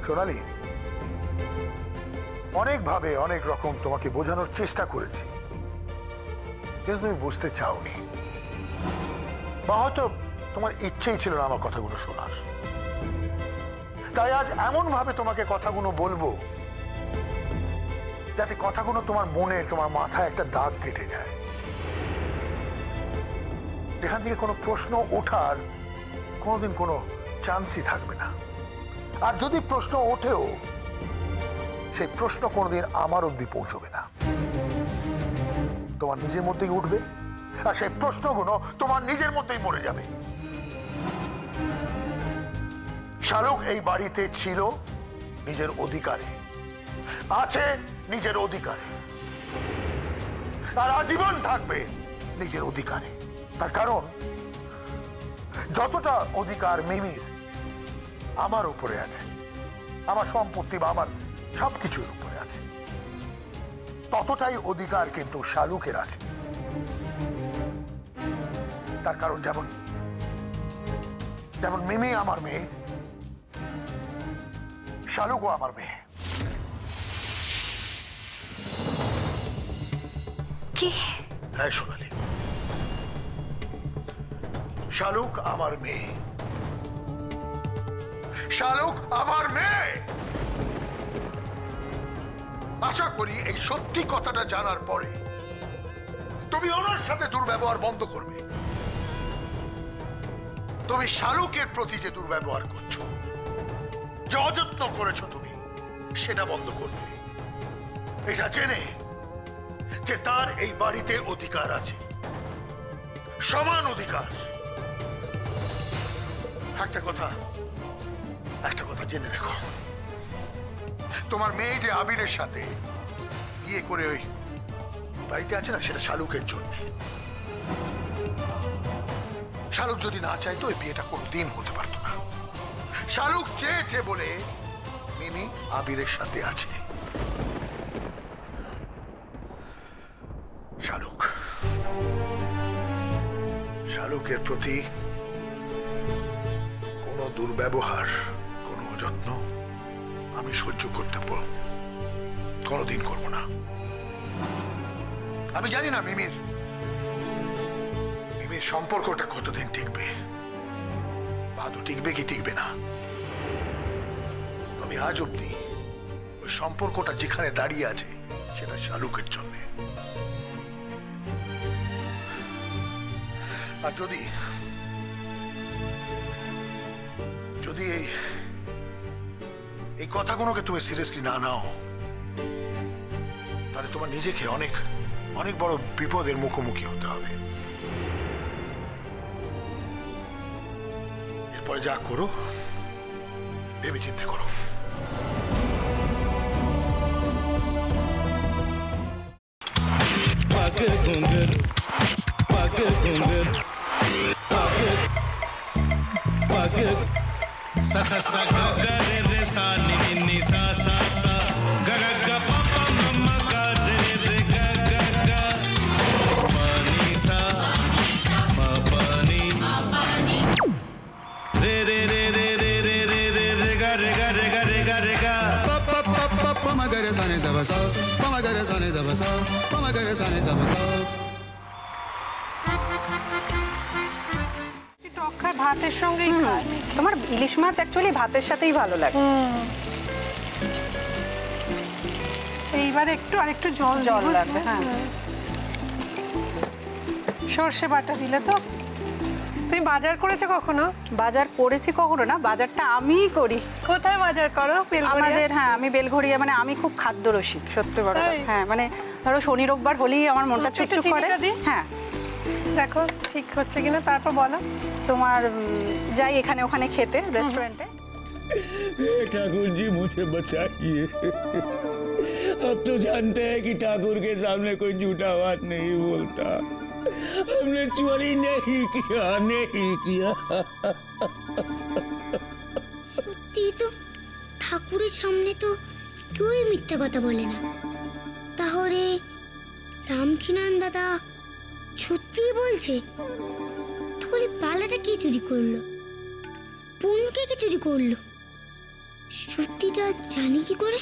সোনালি, অনেকভাবে অনেক রকম তোমাকে বোঝানোর চেষ্টা করেছি, কিন্তু তুমি বুঝতে চাওনি, বা হয়তো তোমার ইচ্ছেই ছিল না আমার কথাগুলো শোনার। তাই আজ এমন ভাবে তোমাকে কথাগুলো বলবো যাতে কথাগুলো তোমার মনে, তোমার মাথায় একটা দাগ কেটে যায়, যেখান থেকে কোনো প্রশ্ন ওঠার কোনোদিন কোনো চান্সই থাকবে না। আর যদি প্রশ্ন ওঠেও, সেই প্রশ্ন কোনোদিন আমার অবধি পৌঁছবে না, তোমার নিজের মধ্যেই উঠবে, আর সেই প্রশ্নগুলো তোমার নিজের মধ্যেই মরে যাবে। শালুক এই বাড়িতে ছিল নিজের অধিকারে, আছে নিজের অধিকারে, আর আজীবন থাকবে নিজের অধিকারে। তার কারণ যতটা অধিকার মিমির আমার উপরে আছে, আমার সম্পত্তি বা আমার সবকিছুর উপরে আছে, ততটাই অধিকার কিন্তু শালুকের আছে। তার কারণ যেমন যেমন মিমি আমার মেয়ে, শালুকও আমার মেয়ে। কি? হ্যাঁ সোনালি, শালুক আমার মেয়ে, শালুক আমার মেয়ে। আশা করি এই সত্যি কথাটা জানার পরে তুমি ওনার সাথে দুর্ব্যবহার বন্ধ করবে। তুমি শালুকের প্রতি যে দুর্ব্যবহার করছো, যে অযত্ন করেছো তুমি, সেটা বন্ধ করবে। এটা জেনে যে তার এই বাড়িতে অধিকার আছে, সমান অধিকার। একটা কথা জেনে রেখো, তোমার মেয়ে যে আবিরের সাথে বিয়ে করে ওই বাড়িতে আছে না, সেটা শালুকের জন্য। শালুক যদি না চাইতো ওই বিয়েটা কোনোদিন হতে পারতো না। শালুক চেয়েছে বলে মিমি আবিরের সাথে আছে। শালুকের প্রতি কোনো দুর্ব্যবহার, কোনো অযত্ন আমি সহ্য করতে কোনোদিন করব না। আমি জানি না মিমির সম্পর্কটা কতদিন টিকবে, ভাদু টিকবে কি টিকবে না। তবে আজ অব্দি ওই সম্পর্কটা যেখানে দাঁড়িয়ে আছে সেটা শালুকের জন্য। আর যদি এই কথাগুলোকে তুমি সিরিয়াসলি না নাও, তাহলে তোমার নিজেকে অনেক অনেক বড় বিপদের মুখোমুখি হতে হবে। এরপরে যা করো ভেবে চিন্তে করো। sa sa sa ga ga re re sa ni ni ni sa sa sa ga ga ga pa pa mama ga re re ga ga ga pa ni sa ma pa ni re re re re re re re re re ga re ga re ga re ga re ga pa pa pa pa pa ma ga re sa ni da ba sa pa ma ga re sa ni da ba sa pa ma ga re sa ni da ba sa। ভাতের সঙ্গেই খায়। তোমার ইলিশ মাছ actually ভাতের সাথেই ভালো লাগে। এইবার আরেকটু জল লাগবে। হ্যাঁ, সর্ষে বাটা দিলে তো। তুমি বাজার করেছো কখনো? বাজার করেছি কখনো না, বাজারটা আমিই করি। কোথায় বাজার করো? আমাদের, হ্যাঁ আমি বেলঘড়িয়া, মানে আমি খুব খাদ্য রসিক, সত্যি বড়। হ্যাঁ মানে ধরো শনি রোববার হলেই আমার মনটা চুপচুপ করে। হ্যাঁ দেখো ঠিক হচ্ছে কিনা, তারপর বলো। তোমার যাই এখানে ওখানে খেতে रेस्टोरेंटे। ठाकुर जी मुझे बचाइए, अब तो जानते हैं कि ठाकुर के सामने कोई झूठा बात नहीं बोलता। हमने चोरी नहीं किया। সত্যি তো, ঠাকুরের সামনে তো কেউই মিথ্যা কথা বলে না। তাহলে রামকিনান দাদা সত্যি বলছে? তাহলে পালাটা কে চুরি করলো? পুনকে কে চুরি করলো? সত্যিটা জানি কি করে?